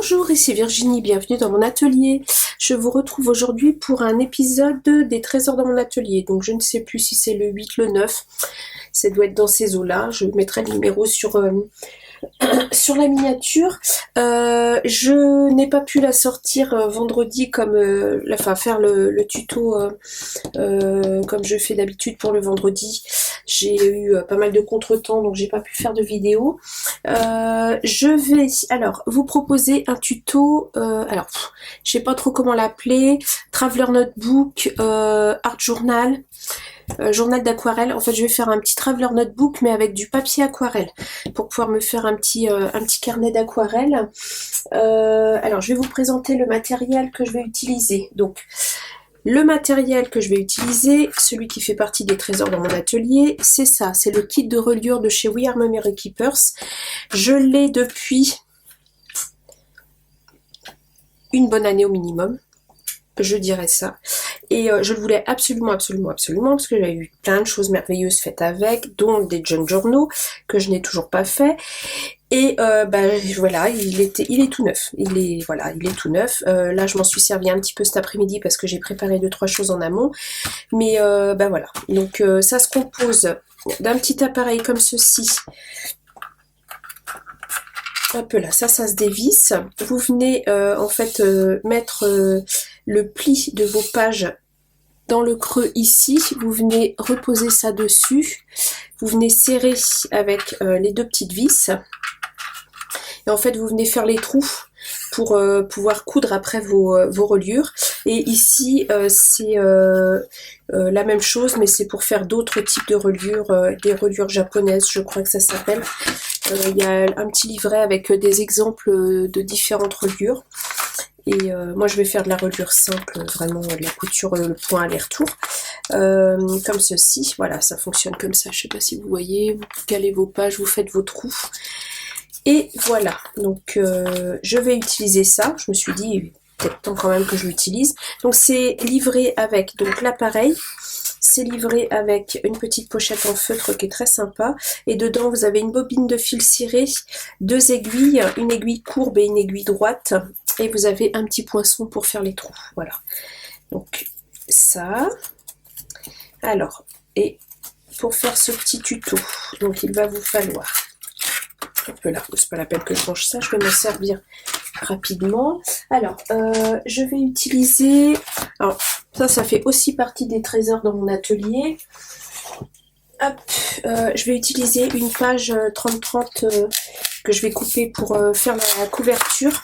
Bonjour, ici Virginie, bienvenue dans mon atelier. Je vous retrouve aujourd'hui pour un épisode des trésors dans mon atelier. Donc je ne sais plus si c'est le 8, le 9, ça doit être dans ces eaux-là. Je mettrai le numéro sur la miniature. Je n'ai pas pu la sortir vendredi comme faire le tuto comme je fais d'habitude pour le vendredi. J'ai eu pas mal de contretemps, donc j'ai pas pu faire de vidéo. Je vais alors vous proposer un tuto, je sais pas trop comment l'appeler, Traveler Notebook, Art Journal, journal d'aquarelle. En fait, je vais faire un petit Traveler Notebook, mais avec du papier aquarelle, pour pouvoir me faire un petit carnet d'aquarelle. Alors, je vais vous présenter le matériel que je vais utiliser. Donc, le matériel que je vais utiliser, celui qui fait partie des trésors dans mon atelier, c'est ça, c'est le kit de reliure de chez We Are Memory Keepers. Je l'ai depuis une bonne année au minimum, je dirais ça. Et je le voulais absolument, parce que j'avais eu plein de choses merveilleuses faites avec, dont des junk journaux, que je n'ai toujours pas fait. Et voilà, il est tout neuf. Il est tout neuf. Là, je m'en suis servi un petit peu cet après-midi parce que j'ai préparé 2-3 choses en amont. Mais voilà. Donc ça se compose d'un petit appareil comme ceci. Hop là, ça se dévisse. Vous venez mettre le pli de vos pages dans le creux ici. Vous venez reposer ça dessus. Vous venez serrer avec les deux petites vis. Et en fait, vous venez faire les trous pour pouvoir coudre après vos reliures. Et ici, c'est la même chose, mais c'est pour faire d'autres types de reliures, des reliures japonaises, je crois que ça s'appelle. Il y a un petit livret avec des exemples de différentes reliures. Et moi, je vais faire de la reliure simple, vraiment de la couture, le point aller-retour. Comme ceci, voilà, ça fonctionne comme ça. Je sais pas si vous voyez, vous calez vos pages, vous faites vos trous. Et voilà, donc je vais utiliser ça. Je me suis dit, peut-être temps quand même que je l'utilise. Donc c'est livré avec donc l'appareil. C'est livré avec une petite pochette en feutre qui est très sympa. Et dedans, vous avez une bobine de fil ciré, 2 aiguilles, une aiguille courbe et une aiguille droite. Et vous avez un petit poinçon pour faire les trous. Voilà. Donc ça. Alors, et pour faire ce petit tuto, donc il va vous falloir... Hop là, c'est pas la peine que je range ça, je vais m'en servir rapidement. Alors, je vais utiliser... Alors, ça fait aussi partie des trésors dans mon atelier. Hop, je vais utiliser une page 30-30 que je vais couper pour faire la couverture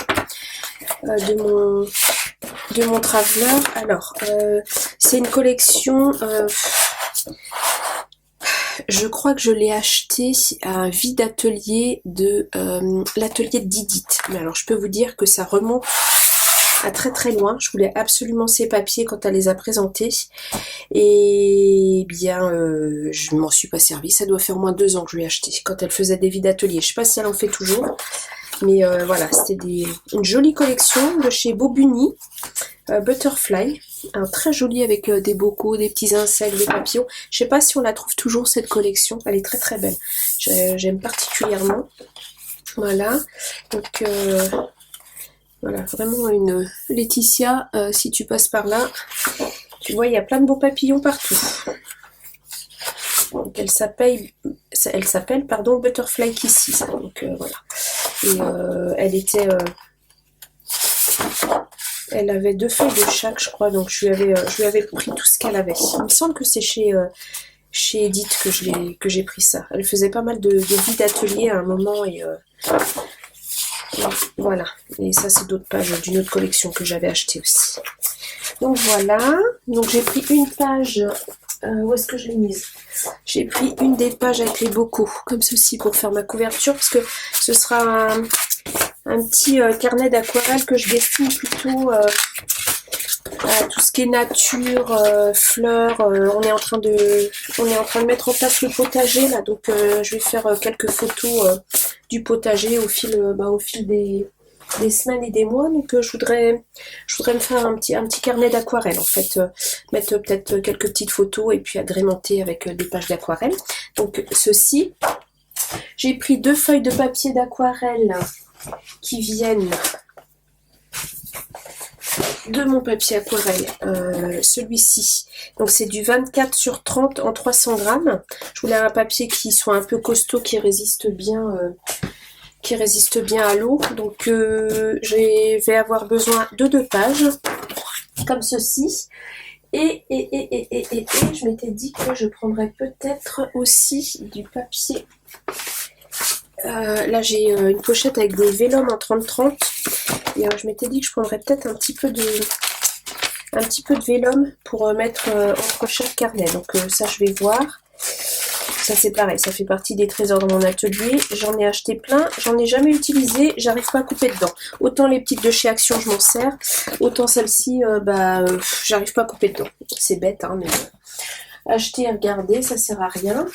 de mon traveler. Alors, c'est une collection... je crois que je l'ai acheté à un vide atelier de l'atelier d'Edith. Mais alors je peux vous dire que ça remonte à très très loin. Je voulais absolument ces papiers quand elle les a présentés. Et bien je m'en suis pas servi. Ça doit faire au moins 2 ans que je l'ai acheté quand elle faisait des vides ateliers. Je sais pas si elle en fait toujours. Mais voilà, c'était une jolie collection de chez Bobuni. Butterfly, un très joli avec des bocaux, des petits insectes, des papillons. Je sais pas si on la trouve toujours cette collection, elle est très très belle. J'aime particulièrement. Voilà, donc voilà, vraiment une Laetitia, si tu passes par là, tu vois il y a plein de beaux papillons partout. Donc elle s'appelle Butterfly Kissy, ça. Donc voilà. Et elle était elle avait 2 feuilles de chaque, je crois, donc je lui avais pris tout ce qu'elle avait. Il me semble que c'est chez Edith que j'ai pris ça. Elle faisait pas mal de vides d'atelier à un moment et voilà. Et ça, c'est d'autres pages d'une autre collection que j'avais acheté aussi. Donc voilà. Donc j'ai pris une page. Où est-ce que je l'ai mise? J'ai pris une des pages avec les bocaux, comme ceci, pour faire ma couverture, parce que ce sera un petit carnet d'aquarelle que je destine plutôt à tout ce qui est nature, fleurs. On est en train de mettre en place le potager là, donc je vais faire quelques photos du potager au fil des semaines et des mois. Donc je voudrais me faire un petit carnet d'aquarelle en fait, mettre peut-être quelques petites photos et puis agrémenter avec des pages d'aquarelle. Donc ceci, j'ai pris 2 feuilles de papier d'aquarelle qui viennent de mon papier aquarelle, celui-ci. Donc c'est du 24 sur 30 en 300 grammes. Je voulais un papier qui soit un peu costaud, qui résiste bien à l'eau. Donc je vais avoir besoin de 2 pages, comme ceci. Et je m'étais dit que je prendrais peut-être aussi du papier. Là j'ai une pochette avec des vélums en 30-30 et je m'étais dit que je prendrais peut-être un petit peu de vélum pour mettre entre chaque carnet. Donc ça je vais voir. Ça c'est pareil, ça fait partie des trésors dans mon atelier. J'en ai acheté plein, j'en ai jamais utilisé, j'arrive pas à couper dedans. Autant les petites de chez Action je m'en sers, autant celle-ci j'arrive pas à couper dedans. C'est bête hein, mais acheter et regarder ça sert à rien.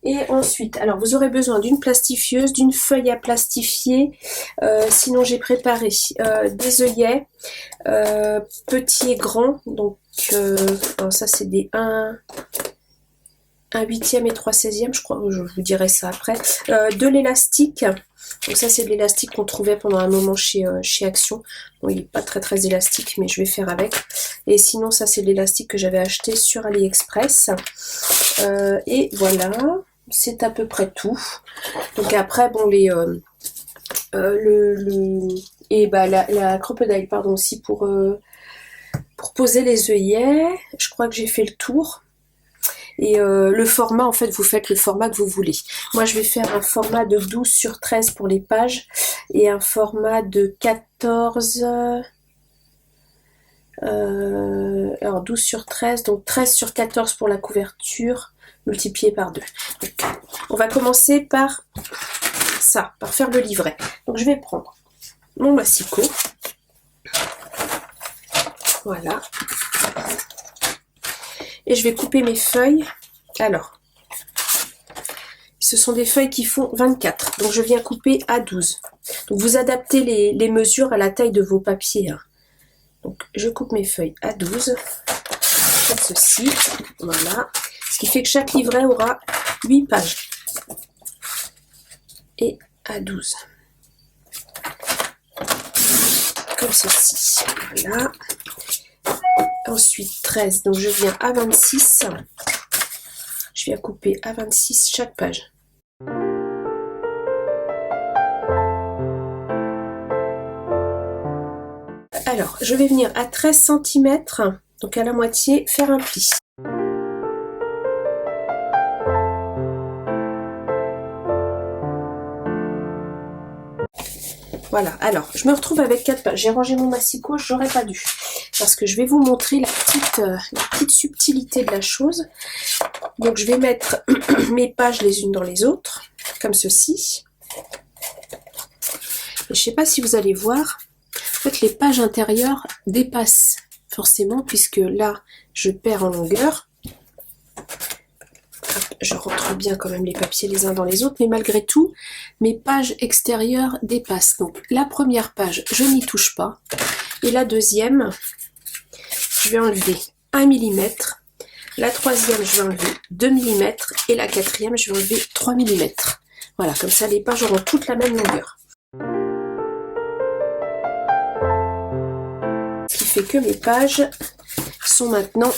Et ensuite, alors vous aurez besoin d'une plastifieuse, d'une feuille à plastifier, sinon j'ai préparé des œillets, petits et grands, donc ça c'est des 1 huitième et 3/16e, je crois, je vous dirai ça après, de l'élastique, donc ça c'est de l'élastique qu'on trouvait pendant un moment chez Action, bon il n'est pas très élastique mais je vais faire avec, et sinon ça c'est de l'élastique que j'avais acheté sur AliExpress, et voilà. C'est à peu près tout. Donc après, bon, la crocodile, pardon, aussi pour poser les œillets. Je crois que j'ai fait le tour. Et le format, en fait, vous faites le format que vous voulez. Moi, je vais faire un format de 12 sur 13 pour les pages et un format de 14... alors 12 sur 13, donc 13 sur 14 pour la couverture, multiplié par 2. Donc, on va commencer par ça, par faire le livret. Donc je vais prendre mon massicot. Voilà. Et je vais couper mes feuilles. Alors, ce sont des feuilles qui font 24. Donc je viens couper à 12. Donc vous adaptez les mesures à la taille de vos papiers, hein. Donc je coupe mes feuilles à 12, comme ceci, voilà. Ce qui fait que chaque livret aura 8 pages. Et à 12. Comme ceci, voilà. Ensuite 13, donc je viens à 26. Je viens couper à 26 chaque page. Alors, je vais venir à 13 cm, donc à la moitié, faire un pli. Voilà, alors, je me retrouve avec 4 pages. J'ai rangé mon massicot, j'aurais pas dû. Parce que je vais vous montrer la petite subtilité de la chose. Donc, je vais mettre mes pages les unes dans les autres, comme ceci. Et je sais pas si vous allez voir, en fait, les pages intérieures dépassent forcément, puisque là, je perds en longueur. Je rentre bien quand même les papiers les uns dans les autres, mais malgré tout, mes pages extérieures dépassent. Donc, la première page, je n'y touche pas. Et la deuxième, je vais enlever 1 mm. La troisième, je vais enlever 2 mm. Et la quatrième, je vais enlever 3 mm. Voilà, comme ça, les pages auront toutes la même longueur. Ce qui fait que mes pages sont maintenant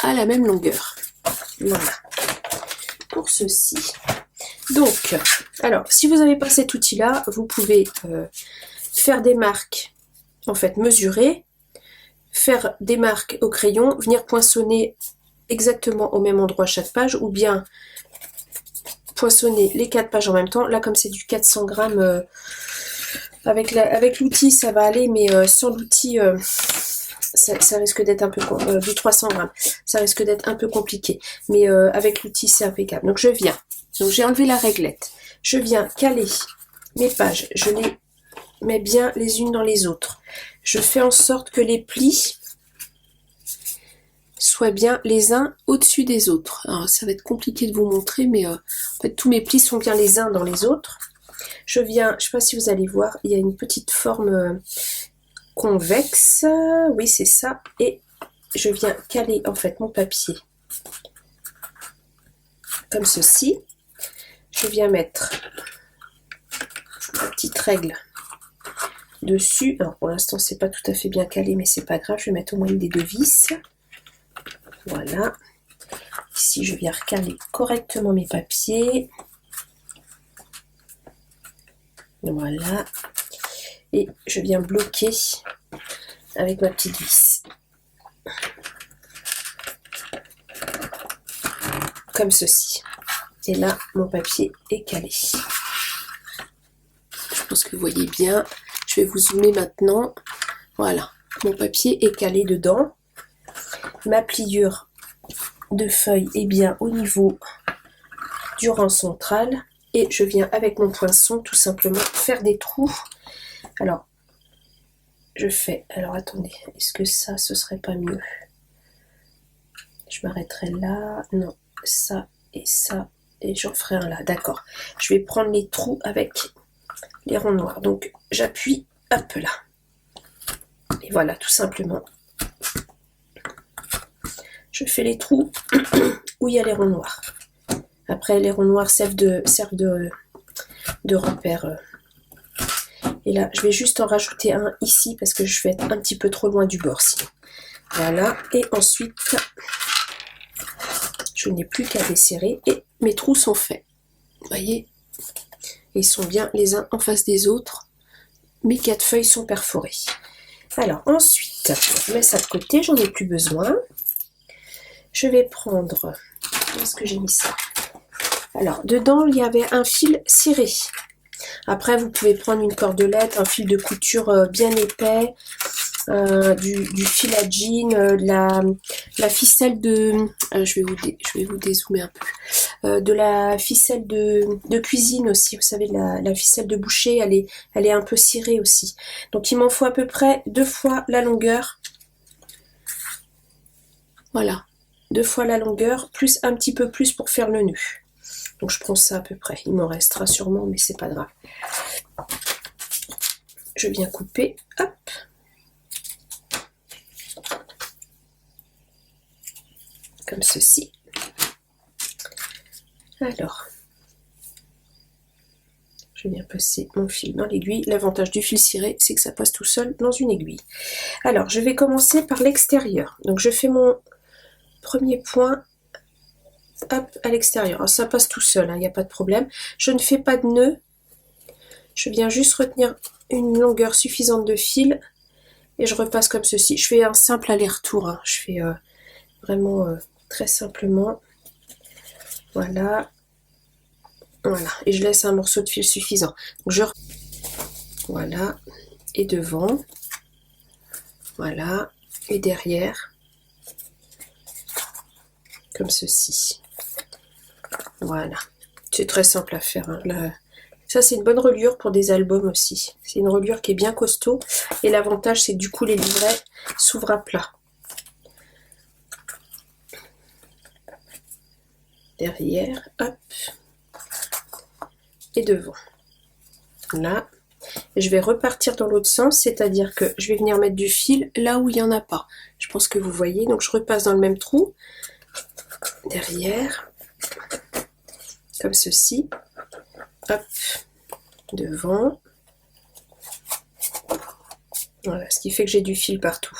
à la même longueur. Voilà, pour ceci. Donc, alors, si vous n'avez pas cet outil-là, vous pouvez faire des marques, en fait, mesurer, faire des marques au crayon, venir poinçonner exactement au même endroit chaque page, ou bien poinçonner les 4 pages en même temps. Là, comme c'est du 400 grammes, avec l'outil, ça va aller, mais sans l'outil... ça risque d'être un peu du 300 grammes, ça risque d'être un peu compliqué, mais avec l'outil c'est impeccable. Donc je viens, donc j'ai enlevé la réglette, je viens caler mes pages, je les mets bien les unes dans les autres, je fais en sorte que les plis soient bien les uns au-dessus des autres. Alors ça va être compliqué de vous montrer, mais en fait tous mes plis sont bien les uns dans les autres. Je viens, je sais pas si vous allez voir, il y a une petite forme convexe, oui c'est ça, et je viens caler en fait mon papier comme ceci. Je viens mettre ma petite règle dessus. Alors pour l'instant c'est pas tout à fait bien calé, mais c'est pas grave, je vais mettre au moins une des deux vis. Voilà. Ici je viens recaler correctement mes papiers. Voilà. Et je viens bloquer avec ma petite vis. Comme ceci. Et là, mon papier est calé. Je pense que vous voyez bien. Je vais vous zoomer maintenant. Voilà. Mon papier est calé dedans. Ma pliure de feuille est bien au niveau du rang central. Et je viens avec mon poinçon tout simplement faire des trous. Alors, je fais... Alors, attendez. Est-ce que ça, ce serait pas mieux? Je m'arrêterai là. Non, ça et ça. Et j'en ferai un là. D'accord. Je vais prendre les trous avec les ronds noirs. Donc, j'appuie, hop là. Et voilà, tout simplement. Je fais les trous où il y a les ronds noirs. Après, les ronds noirs servent de repère. Et là, je vais juste en rajouter un ici parce que je vais être un petit peu trop loin du bord sinon. Voilà. Et ensuite, je n'ai plus qu'à desserrer et mes trous sont faits. Vous voyez? Et ils sont bien les uns en face des autres. Mes 4 feuilles sont perforées. Alors ensuite, je mets ça de côté, j'en ai plus besoin. Je vais prendre... Où est-ce que j'ai mis ça? Alors, dedans, il y avait un fil ciré. Après, vous pouvez prendre une cordelette, un fil de couture bien épais, du fil à jean, la ficelle de... je vais vous dézoomer un peu. De la ficelle de cuisine aussi. Vous savez, la ficelle de boucher, elle est un peu cirée aussi. Donc, il m'en faut à peu près 2 fois la longueur. Voilà. 2 fois la longueur, plus un petit peu plus pour faire le nœud. Donc je prends ça à peu près. Il m'en restera sûrement, mais c'est pas grave. Je viens couper. Hop. Comme ceci. Alors. Je viens passer mon fil dans l'aiguille. L'avantage du fil ciré, c'est que ça passe tout seul dans une aiguille. Alors, je vais commencer par l'extérieur. Donc je fais mon premier point. Hop, à l'extérieur. Alors, ça passe tout seul, il n'y a pas de problème. Je ne fais pas de nœud. Je viens juste retenir une longueur suffisante de fil et je repasse comme ceci. Je fais un simple aller-retour. Je fais vraiment très simplement. Voilà. Voilà. Et je laisse un morceau de fil suffisant. Donc, voilà. Et devant. Voilà. Et derrière. Comme ceci. Voilà, c'est très simple à faire. Ça, c'est une bonne reliure pour des albums aussi. C'est une reliure qui est bien costaud. Et l'avantage, c'est que du coup, les livrets s'ouvrent à plat. Derrière, hop. Et devant. Là. Et je vais repartir dans l'autre sens, c'est-à-dire que je vais venir mettre du fil là où il n'y en a pas. Je pense que vous voyez. Donc, je repasse dans le même trou. Derrière. Comme ceci, hop, devant, voilà, ce qui fait que j'ai du fil partout.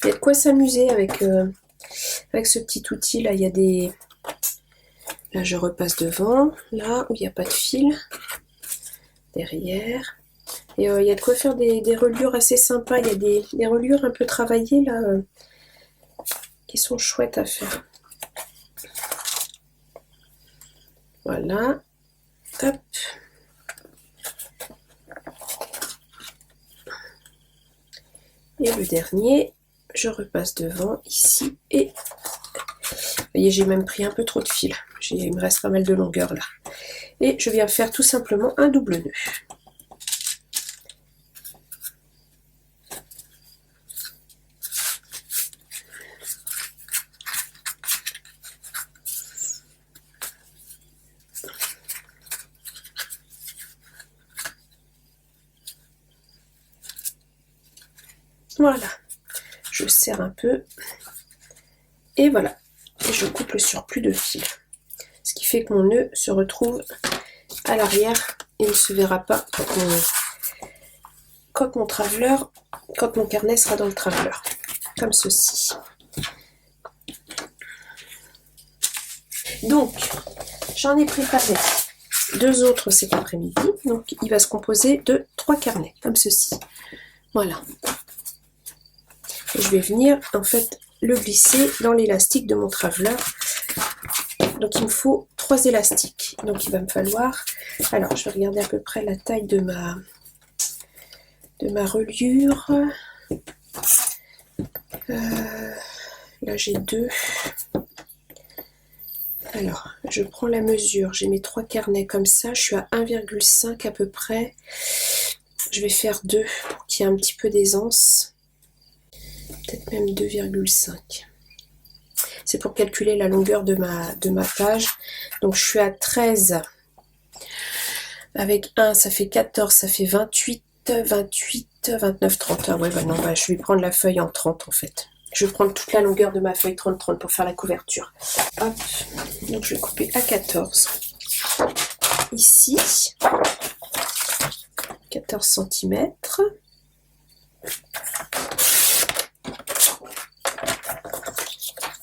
Il y a de quoi s'amuser avec ce petit outil, là, il y a des... Là, je repasse devant, là, où il n'y a pas de fil, derrière, et il y a de quoi faire des reliures assez sympas, il y a des reliures un peu travaillées, là, qui sont chouettes à faire. Voilà, hop. Et le dernier, je repasse devant ici et vous voyez, j'ai même pris un peu trop de fil. Il me reste pas mal de longueur là. Et je viens faire tout simplement un double nœud. Voilà, je serre un peu et voilà, et je coupe le surplus de fil, ce qui fait que mon nœud se retrouve à l'arrière il ne se verra pas quand mon carnet sera dans le traveler, comme ceci. Donc, j'en ai préparé 2 autres cet après-midi, donc il va se composer de 3 carnets, comme ceci. Voilà. Et je vais venir, en fait, le glisser dans l'élastique de mon traveler. Donc il me faut 3 élastiques. Donc il va me falloir... Alors, je vais regarder à peu près la taille de ma reliure. Là, j'ai 2. Alors, je prends la mesure. J'ai mes 3 carnets comme ça. Je suis à 1,5 à peu près. Je vais faire 2 pour qu'il y ait un petit peu d'aisance. Peut-être même 2,5. C'est pour calculer la longueur de ma page. Donc je suis à 13. Avec 1, ça fait 14, ça fait 28, 29, 30. Ah ouais, bah non, bah, je vais prendre la feuille en 30 en fait. Je vais prendre toute la longueur de ma feuille 30-30 pour faire la couverture. Hop, donc je vais couper à 14. Ici, 14 cm.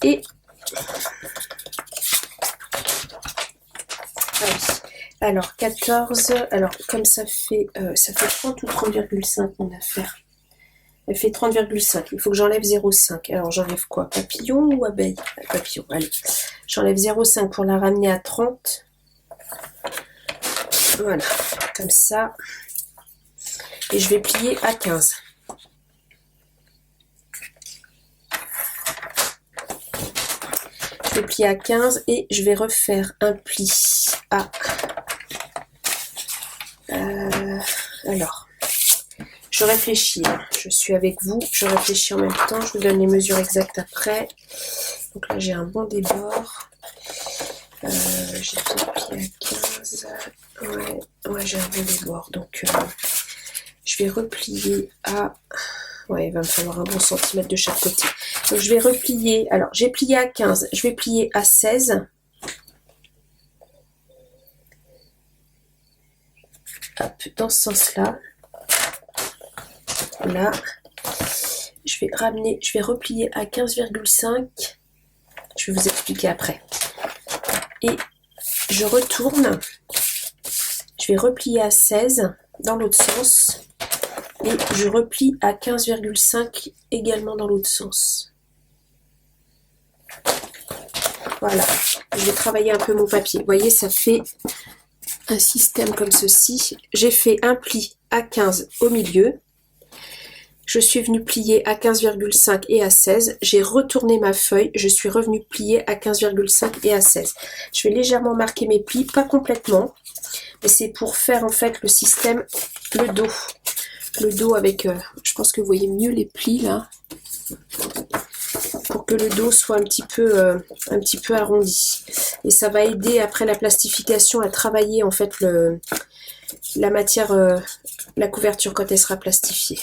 Et ah oui. Alors 14, alors comme ça fait 30 ou 30,5 mon affaire. Elle fait 30,5. Il faut que j'enlève 0,5. Alors j'enlève quoi? Papillon ou abeille? Papillon, allez. J'enlève 0,5 pour la ramener à 30. Voilà, comme ça. Et je vais plier à 15. Je vais plier à 15 et je vais refaire un pli à... alors, je réfléchis, hein. Je suis avec vous, je réfléchis en même temps, je vous donne les mesures exactes après. Donc là j'ai un bon débord. J'ai bien plié à 15. Ouais, j'ai un bon débord. Donc je vais replier à... Ouais, il va me falloir un bon centimètre de chaque côté. Donc je vais replier, alors j'ai plié à 15, je vais plier à 16. Hop, dans ce sens-là. Là, je vais ramener, je vais replier à 15,5. Je vais vous expliquer après. Et je retourne. Je vais replier à 16 dans l'autre sens. Et je replie à 15,5 également dans l'autre sens. Voilà. Je vais travailler un peu mon papier. Vous voyez, ça fait un système comme ceci. J'ai fait un pli à 15 au milieu. Je suis venue plier à 15,5 et à 16. J'ai retourné ma feuille. Je suis revenue plier à 15,5 et à 16. Je vais légèrement marquer mes plis, pas complètement. Mais c'est pour faire en fait le système, le dos. Le dos avec, je pense que vous voyez mieux les plis là. Pour que le dos soit un petit peu arrondi. Et ça va aider après la plastification à travailler en fait la matière, la couverture quand elle sera plastifiée.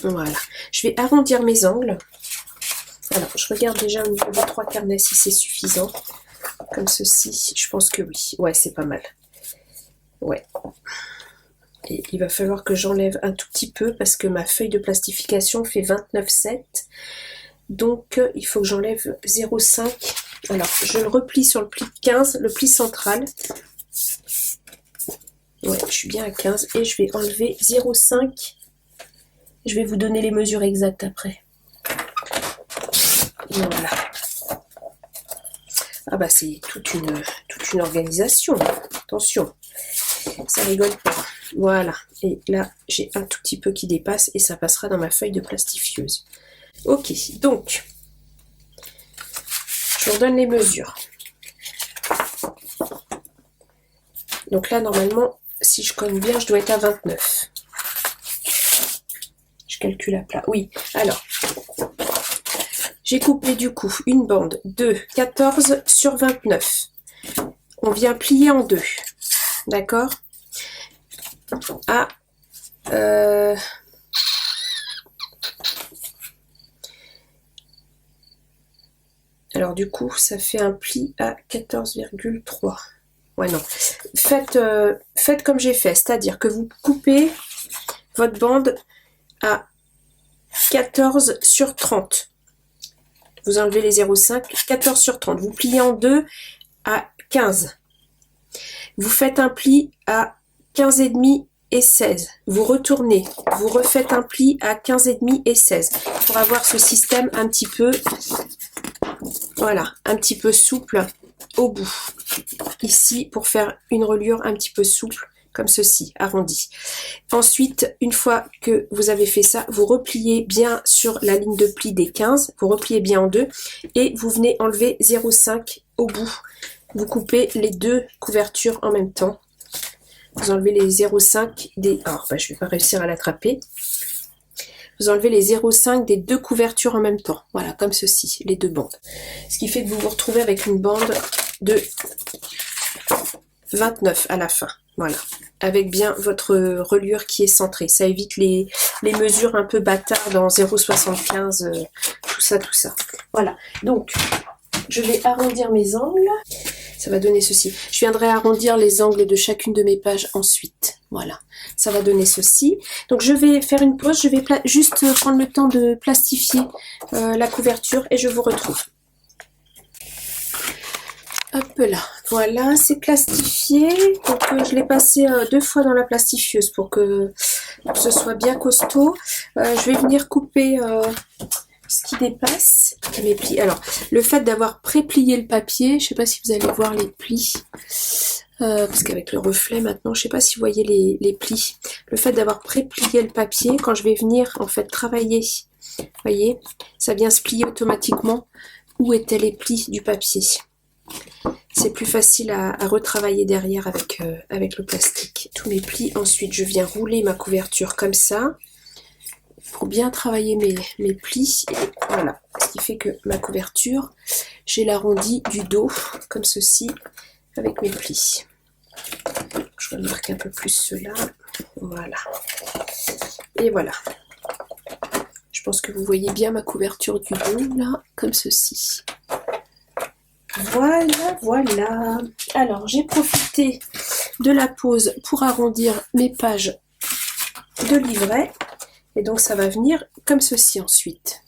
Voilà. Je vais arrondir mes angles. Alors, je regarde déjà au niveau des 3 carnets si c'est suffisant. Comme ceci, je pense que oui. Ouais, c'est pas mal. Ouais. Et il va falloir que j'enlève un tout petit peu parce que ma feuille de plastification fait 29,7. Donc, il faut que j'enlève 0,5. Alors, je le replie sur le pli 15, le pli central. Ouais, je suis bien à 15. Et je vais enlever 0,5. Je vais vous donner les mesures exactes après. Voilà. Ah bah c'est toute une organisation. Attention, ça rigole pas. Voilà. Et là, j'ai un tout petit peu qui dépasse et ça passera dans ma feuille de plastifieuse. Ok, donc, je vous redonne les mesures. Donc là, normalement, si je compte bien, je dois être à 29. Je calcule à plat. Oui, alors, j'ai coupé du coup une bande de 14 sur 29. On vient plier en deux. D'accord? Alors du coup, ça fait un pli à 14,3. Ouais, non. faites comme j'ai fait, c'est-à-dire que vous coupez votre bande à 14 sur 30. Vous enlevez les 0,5, 14 sur 30. Vous pliez en deux à 15. Vous faites un pli à 15,5 et 16. Vous retournez, vous refaites un pli à 15,5 et 16 pour avoir ce système un petit peu, voilà, un petit peu souple au bout. Ici, pour faire une reliure un petit peu souple, comme ceci, arrondi. Ensuite, une fois que vous avez fait ça, vous repliez bien sur la ligne de pli des 15, vous repliez bien en deux et vous venez enlever 0,5 au bout. Vous coupez les deux couvertures en même temps. Vous enlevez les 0,5 des... Alors, je ne vais pas réussir à l'attraper. Vous enlevez les 0,5 des deux couvertures en même temps. Voilà, comme ceci, les deux bandes. Ce qui fait que vous vous retrouvez avec une bande de 29 à la fin. Voilà, avec bien votre reliure qui est centrée. Ça évite les mesures un peu bâtardes en 0,75, tout ça. Voilà, donc je vais arrondir mes angles. Ça va donner ceci. Je viendrai arrondir les angles de chacune de mes pages ensuite. Voilà, ça va donner ceci. Donc je vais faire une pause, je vais juste prendre le temps de plastifier la couverture et je vous retrouve. Hop là, voilà, c'est plastifié. Donc je l'ai passé 2 fois dans la plastifieuse pour que ce soit bien costaud. Je vais venir couper ce qui dépasse mes plis. Alors, le fait d'avoir pré-plié le papier, je ne sais pas si vous allez voir les plis, parce qu'avec le reflet maintenant, je ne sais pas si vous voyez les plis. Le fait d'avoir pré-plié le papier, quand je vais venir en fait travailler, vous voyez, ça vient se plier automatiquement où étaient les plis du papier. C'est plus facile à retravailler derrière avec le plastique. Tous mes plis, ensuite je viens rouler ma couverture comme ça pour bien travailler mes plis. Et voilà, ce qui fait que ma couverture, j'ai l'arrondi du dos comme ceci avec mes plis. Je remarque un peu plus cela. Voilà. Et voilà. Je pense que vous voyez bien ma couverture du dos là, comme ceci. Voilà. Alors, j'ai profité de la pause pour arrondir mes pages de livret. Et donc, ça va venir comme ceci ensuite.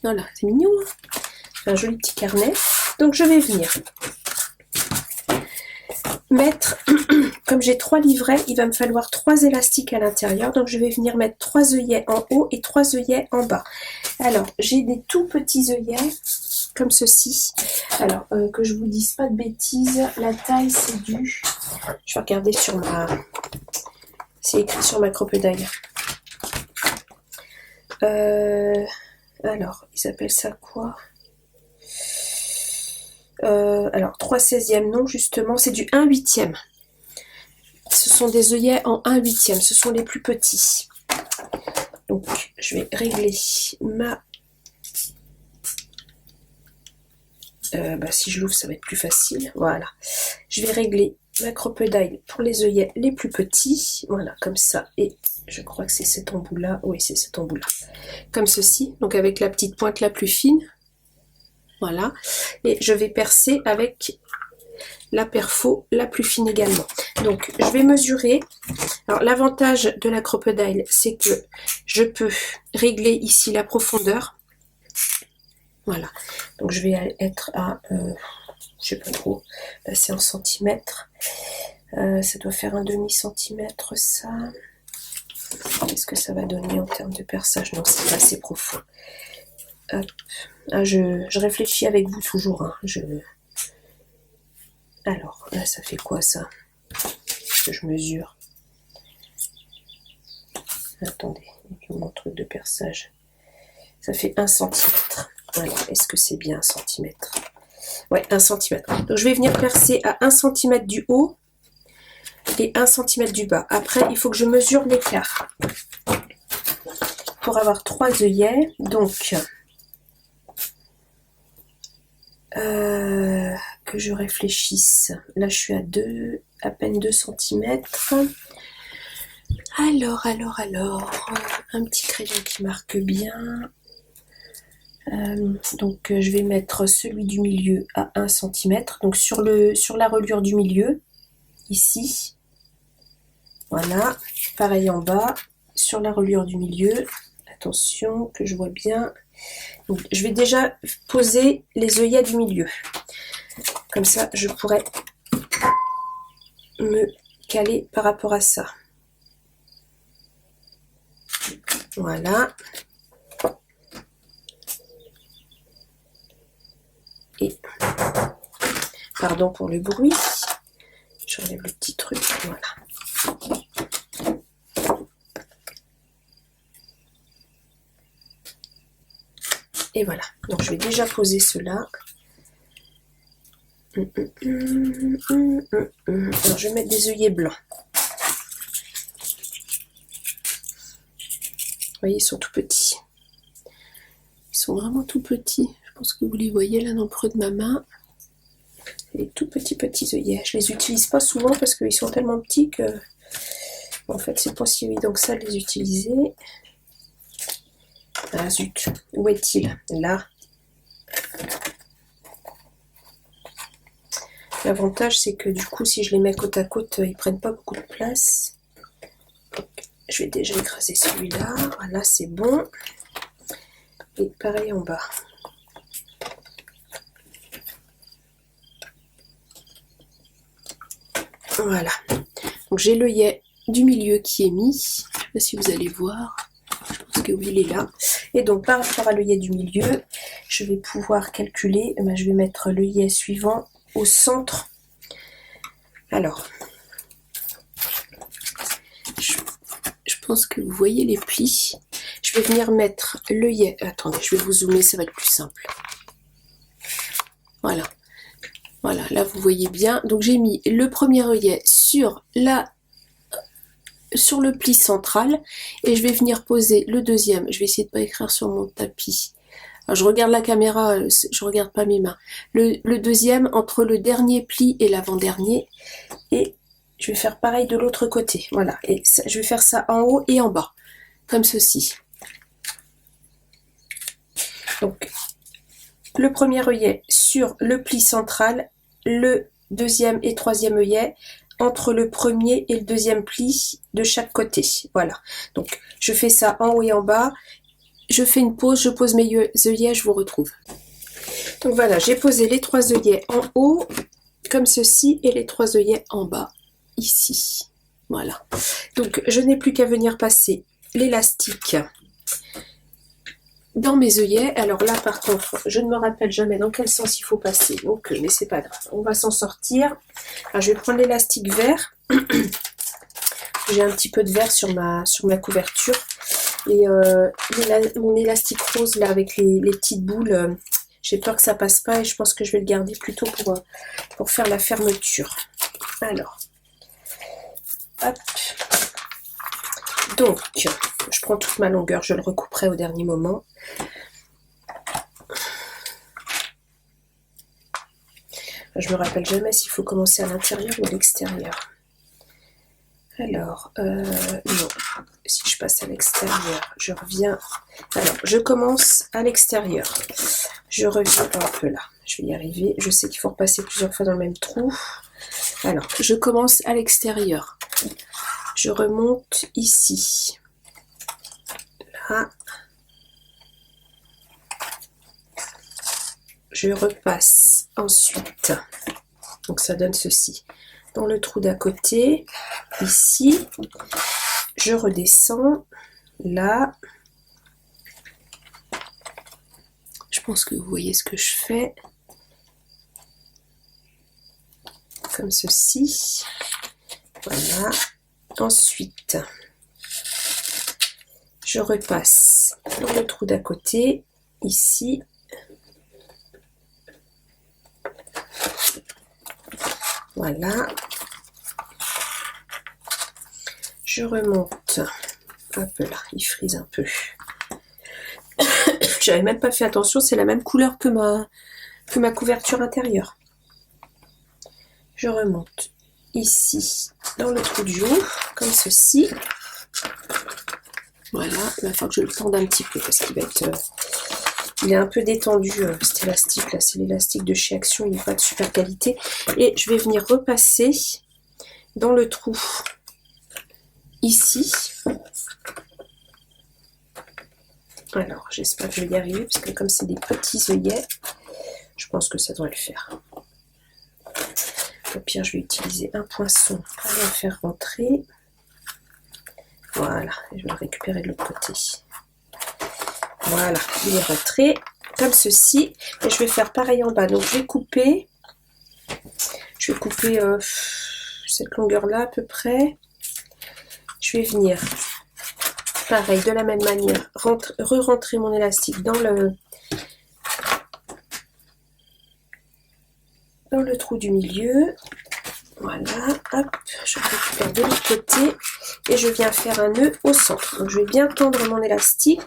Voilà, c'est mignon, hein, un joli petit carnet. Donc, je vais venir mettre, comme j'ai 3 livrets, il va me falloir 3 élastiques à l'intérieur. Donc, je vais venir mettre 3 œillets en haut et 3 œillets en bas. Alors, j'ai des tout petits œillets comme ceci. Alors, que je vous dise pas de bêtises, la taille c'est du... Je vais regarder sur ma... C'est écrit sur ma crocodile. Alors, ils appellent ça quoi? Alors, 3/16e, non, justement, c'est du 1/8e. Ce sont des œillets en 1/8e, ce sont les plus petits. Donc, je vais régler ma... si je l'ouvre, ça va être plus facile. Voilà. Je vais régler ma crocodile pour les œillets les plus petits. Voilà, comme ça. Et je crois que c'est cet embout-là. Oui, c'est cet embout-là. Comme ceci. Donc, avec la petite pointe la plus fine. Voilà. Et je vais percer avec la perfo la plus fine également. Donc, je vais mesurer. Alors, l'avantage de la crocodile, c'est que je peux régler ici la profondeur. Voilà, donc je vais être à, je sais pas trop, là c'est en centimètres, ça doit faire un demi-centimètre ça. Qu'est-ce que ça va donner en termes de perçage? Non, c'est pas assez profond. Hop. Ah, je réfléchis avec vous toujours, hein. Alors, là ça fait quoi ça? Que je mesure. Attendez, il y a mon truc de perçage. Ça fait 1 centimètre. Alors, est-ce que c'est bien 1 centimètre? Ouais, 1 centimètre. Donc, je vais venir percer à 1 centimètre du haut et 1 centimètre du bas. Après, il faut que je mesure l'écart pour avoir 3 œillets. Donc, que je réfléchisse. Là, je suis à peine 2 centimètres. Alors, un petit crayon qui marque bien. Donc je vais mettre celui du milieu à 1 cm, donc sur la reliure du milieu, ici. Voilà, pareil en bas, sur la reliure du milieu. Attention que je vois bien. Donc, je vais déjà poser les œillets du milieu. Comme ça, je pourrais me caler par rapport à ça. Voilà. Et, pardon pour le bruit. J'enlève le petit truc, voilà. Et voilà, donc je vais déjà poser cela. Alors je vais mettre des œillets blancs. Vous voyez, ils sont tout petits. Ils sont vraiment tout petits. Je pense que vous les voyez là dans le creux de ma main. Les tout petits œillets. Je les utilise pas souvent parce qu'ils sont tellement petits que en fait c'est pas si évident que ça de les utiliser. Ah zut, où est-il? Là. L'avantage c'est que du coup si je les mets côte à côte, ils prennent pas beaucoup de place. Donc, je vais déjà écraser celui-là. Voilà, c'est bon. Et pareil en bas. Voilà. Donc j'ai l'œillet du milieu qui est mis. Je ne sais pas si vous allez voir. Je pense que oui, il est là. Et donc par rapport à l'œillet du milieu, je vais pouvoir calculer. Je vais mettre l'œillet suivant au centre. Alors, je pense que vous voyez les plis. Je vais venir mettre l'œillet. Attendez, je vais vous zoomer, ça va être plus simple. Voilà. Voilà, là vous voyez bien. Donc j'ai mis le premier œillet sur le pli central et je vais venir poser le deuxième. Je vais essayer de pas écrire sur mon tapis. Alors, je regarde la caméra, je regarde pas mes mains. Le deuxième entre le dernier pli et l'avant-dernier. Et je vais faire pareil de l'autre côté. Voilà, et ça, je vais faire ça en haut et en bas, comme ceci. Donc, le premier œillet sur le pli central, le deuxième et troisième œillet entre le premier et le deuxième pli de chaque côté. Voilà, donc je fais ça en haut et en bas. Je fais une pause, je pose mes œillets, je vous retrouve. Donc voilà, j'ai posé les 3 œillets en haut, comme ceci, et les 3 œillets en bas, ici. Voilà. Donc je n'ai plus qu'à venir passer l'élastique dans mes œillets. Alors là, par contre, je ne me rappelle jamais dans quel sens il faut passer, donc mais c'est pas grave, on va s'en sortir. Alors je vais prendre l'élastique vert. J'ai un petit peu de vert sur ma couverture. Et mon élastique rose là avec les petites boules, j'ai peur que ça passe pas et je pense que je vais le garder plutôt pour faire la fermeture. Alors, hop. Donc, je prends toute ma longueur, je le recouperai au dernier moment. Je me rappelle jamais s'il faut commencer à l'intérieur ou à l'extérieur. Alors, non, si je passe à l'extérieur, je reviens. Alors, je commence à l'extérieur. Je reviens un peu là. Je vais y arriver. Je sais qu'il faut repasser plusieurs fois dans le même trou. Alors, je commence à l'extérieur. Je remonte ici. Là. Je repasse ensuite. Donc, ça donne ceci. Dans le trou d'à côté, ici, je redescends, là. Je pense que vous voyez ce que je fais. Comme ceci. Voilà. Ensuite, je repasse dans le trou d'à côté, ici. Voilà. Je remonte. Hop là, il frise un peu. J'avais même pas fait attention, c'est la même couleur que ma couverture intérieure. Je remonte ici, dans le trou du haut, comme ceci. Voilà, il va falloir que je le tende un petit peu parce qu'il va être... il est un peu détendu cet élastique là, c'est l'élastique de chez Action, il n'est pas de super qualité. Et je vais venir repasser dans le trou ici. Alors, j'espère que je vais y arriver, parce que comme c'est des petits œillets, je pense que ça doit le faire. Au pire, je vais utiliser un poinçon pour le faire rentrer. Voilà, et je vais le récupérer de l'autre côté. Voilà, il est rentré, comme ceci. Et je vais faire pareil en bas. Donc, je vais couper cette longueur-là à peu près. Je vais venir, pareil, de la même manière, re-rentrer mon élastique dans le trou du milieu. Voilà, hop, je récupère de l'autre côté et je viens faire un nœud au centre. Donc je vais bien tendre mon élastique.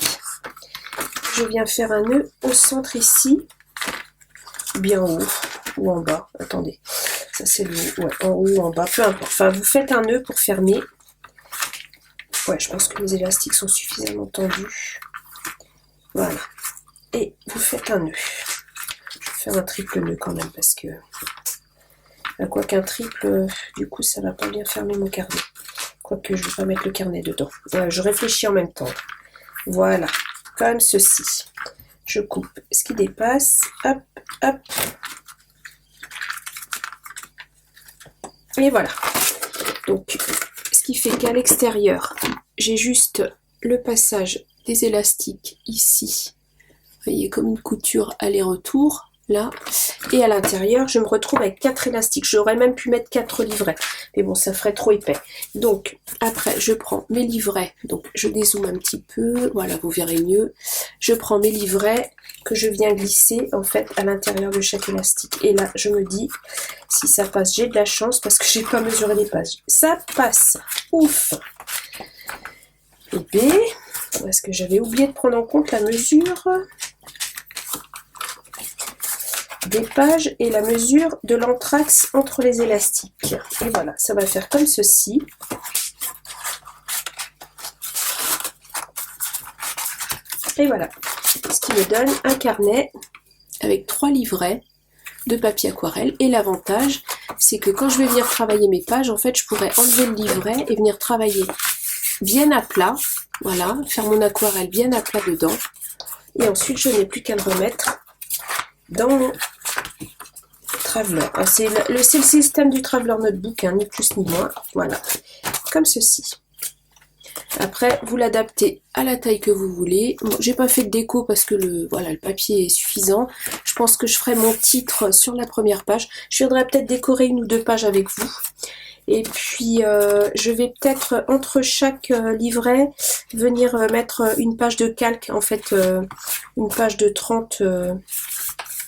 Je viens faire un nœud au centre ici, bien en haut ou en bas. Attendez, ça c'est le haut, ouais, en haut ou en bas, peu importe. Enfin, vous faites un nœud pour fermer. Ouais, je pense que les élastiques sont suffisamment tendus. Voilà. Et vous faites un nœud. Je vais faire un triple nœud quand même parce que... Quoique un triple, du coup, ça va pas bien fermer mon carnet. Quoique je vais pas mettre le carnet dedans. Je réfléchis en même temps. Voilà. Comme ceci. Je coupe ce qui dépasse. Hop, hop. Et voilà. Donc, ce qui fait qu'à l'extérieur, j'ai juste le passage des élastiques ici. Vous voyez, comme une couture aller-retour, là. Et à l'intérieur, je me retrouve avec 4 élastiques. J'aurais même pu mettre 4 livrets. Mais bon, ça ferait trop épais. Donc, après, je prends mes livrets. Donc, je dézoome un petit peu. Voilà, vous verrez mieux. Je prends mes livrets que je viens glisser, en fait, à l'intérieur de chaque élastique. Et là, je me dis, si ça passe, j'ai de la chance parce que j'ai pas mesuré les pages. Ça passe. Ouf. Et B, parce que j'avais oublié de prendre en compte la mesure des pages et la mesure de l'entraxe entre les élastiques. Et voilà, ça va faire comme ceci. Et voilà, ce qui me donne un carnet avec 3 livrets de papier aquarelle. Et l'avantage, c'est que quand je vais venir travailler mes pages, en fait, je pourrais enlever le livret et venir travailler bien à plat. Voilà, faire mon aquarelle bien à plat dedans. Et ensuite, je n'ai plus qu'à le remettre dans mon Traveler. C'est le système du Traveler Notebook, hein, ni plus ni moins. Voilà, comme ceci. Après, vous l'adaptez à la taille que vous voulez. Bon, j'ai pas fait de déco parce que le papier est suffisant. Je pense que je ferai mon titre sur la première page. Je viendrai peut-être décorer 1 ou 2 pages avec vous. Et puis, je vais peut-être, entre chaque livret, venir mettre une page de calque. En fait, une page de 30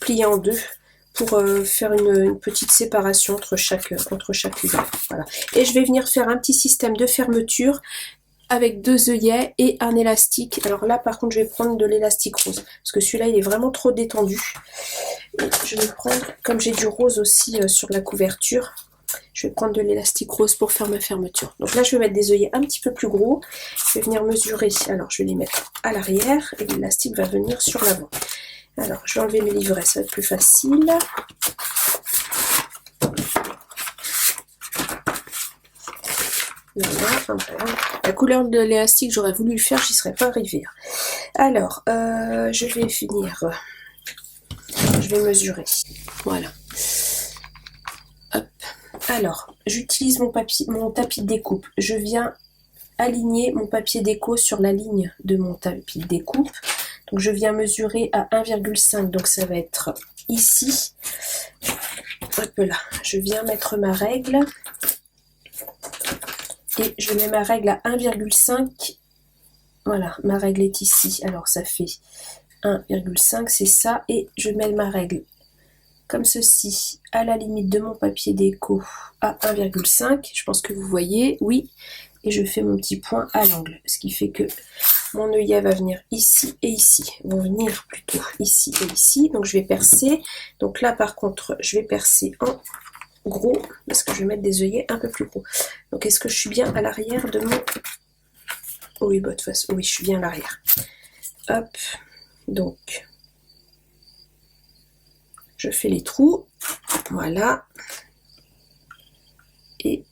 pliée en 2. Pour faire une petite séparation entre chaque livret. Voilà. Et je vais venir faire un petit système de fermeture avec 2 œillets et un élastique. Alors là, par contre, je vais prendre de l'élastique rose parce que celui-là, il est vraiment trop détendu. Et je vais prendre, comme j'ai du rose aussi sur la couverture, je vais prendre de l'élastique rose pour faire ma fermeture. Donc là, je vais mettre des œillets un petit peu plus gros. Je vais venir mesurer. Alors, je vais les mettre à l'arrière et l'élastique va venir sur l'avant. Alors, je vais enlever mes livrets, ça va être plus facile. Voilà. La couleur de l'élastique, j'aurais voulu le faire, j'y serais pas arrivée. Alors, je vais finir. Je vais mesurer. Voilà. Hop. Alors, j'utilise mon tapis de découpe. Je viens aligner mon papier déco sur la ligne de mon tapis de découpe. Donc je viens mesurer à 1,5, donc ça va être ici. Hop là, je viens mettre ma règle. Et je mets ma règle à 1,5. Voilà, ma règle est ici. Alors ça fait 1,5, c'est ça. Et je mets ma règle comme ceci, à la limite de mon papier déco à 1,5. Je pense que vous voyez, oui. Et je fais mon petit point à l'angle. Ce qui fait que mon œillet va venir ici et ici. Vont venir plutôt ici et ici. Donc je vais percer. Donc là par contre, je vais percer en gros. Parce que je vais mettre des œillets un peu plus gros. Donc est-ce que je suis bien à l'arrière de mon... Oui, bah, de toute façon, oui, je suis bien à l'arrière. Hop. Donc, je fais les trous. Voilà. Et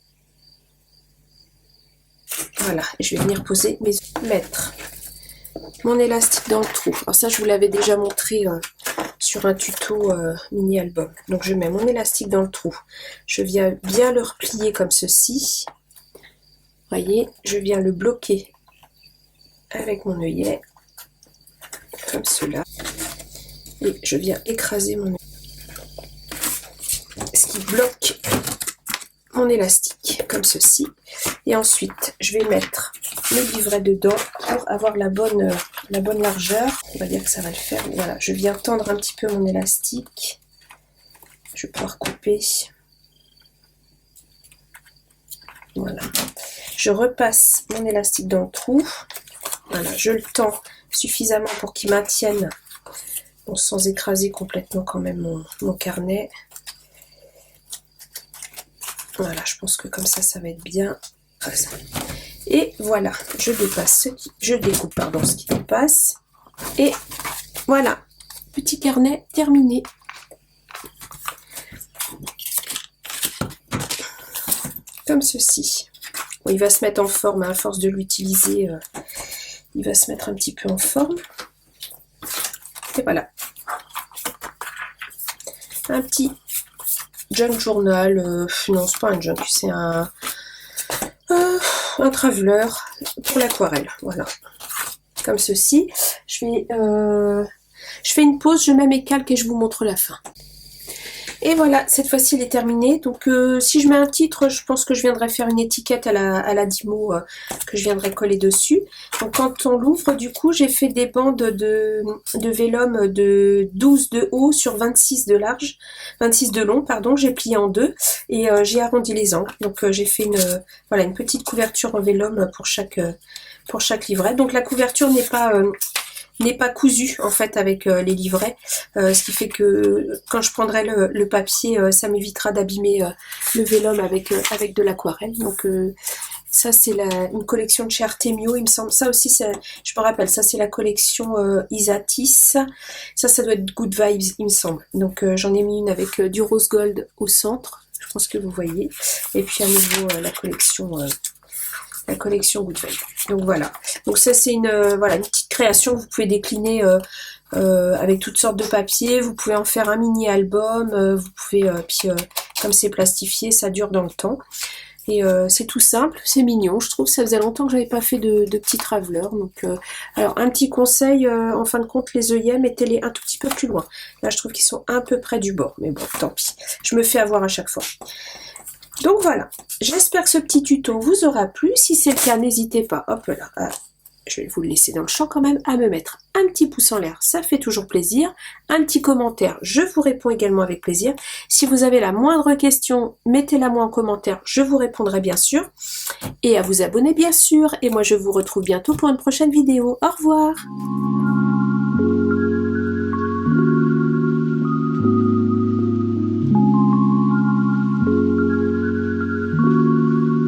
Voilà, et je vais venir poser mettre mon élastique dans le trou. Alors ça, je vous l'avais déjà montré sur un tuto mini album. Donc je mets mon élastique dans le trou. Je viens bien le replier comme ceci. Voyez, je viens le bloquer avec mon œillet, comme cela. Et je viens écraser mon œillet. Ce qui bloque mon élastique, comme ceci. Et ensuite, je vais mettre le livret dedans pour avoir la bonne largeur. On va dire que ça va le faire. Voilà, je viens tendre un petit peu mon élastique. Je vais pouvoir couper. Voilà. Je repasse mon élastique dans le trou. Voilà, je le tends suffisamment pour qu'il maintienne, bon, sans écraser complètement quand même mon carnet. Voilà, je pense que comme ça va être bien. Et voilà, je découpe ce qui dépasse. Et voilà, petit carnet terminé. Comme ceci. Bon, il va se mettre en forme, à force de l'utiliser, il va se mettre un petit peu en forme. Et voilà. Un petit junk journal, non c'est pas un junk, c'est un traveler pour l'aquarelle, voilà, comme ceci. Je fais une pause, je mets mes calques et je vous montre la fin. Et voilà, cette fois-ci il est terminé. Donc si je mets un titre, je pense que je viendrai faire une étiquette à la Dymo que je viendrai coller dessus. Donc quand on l'ouvre, du coup, j'ai fait des bandes de vélum de 12 de haut sur 26 de large, 26 de long, pardon, j'ai plié en deux et j'ai arrondi les angles. Donc j'ai fait une petite couverture en vélum pour chaque livret. Donc la couverture n'est pas cousu en fait avec les livrets, ce qui fait que quand je prendrai le papier, ça m'évitera d'abîmer le vélum avec de l'aquarelle. Donc ça c'est une collection de chez Artemio, il me semble. Ça aussi, je me rappelle, ça c'est la collection Isatis. Ça doit être Good Vibes, il me semble. Donc j'en ai mis une avec du rose gold au centre, je pense que vous voyez. Et puis à nouveau la collection Good Vibes. Donc voilà. Donc ça c'est une petite création que vous pouvez décliner avec toutes sortes de papiers. Vous pouvez en faire un mini album. Vous pouvez comme c'est plastifié, ça dure dans le temps. Et c'est tout simple, c'est mignon. Je trouve que ça faisait longtemps que j'avais pas fait de petits travelers. Donc alors un petit conseil, en fin de compte, les œillets, mettez-les un tout petit peu plus loin. Là je trouve qu'ils sont un peu près du bord, mais bon, tant pis. Je me fais avoir à chaque fois. Donc voilà, j'espère que ce petit tuto vous aura plu. Si c'est le cas, n'hésitez pas, hop là, je vais vous le laisser dans le champ quand même, à me mettre un petit pouce en l'air, ça fait toujours plaisir. Un petit commentaire, je vous réponds également avec plaisir. Si vous avez la moindre question, mettez-la moi en commentaire, je vous répondrai bien sûr. Et à vous abonner bien sûr. Et moi je vous retrouve bientôt pour une prochaine vidéo. Au revoir.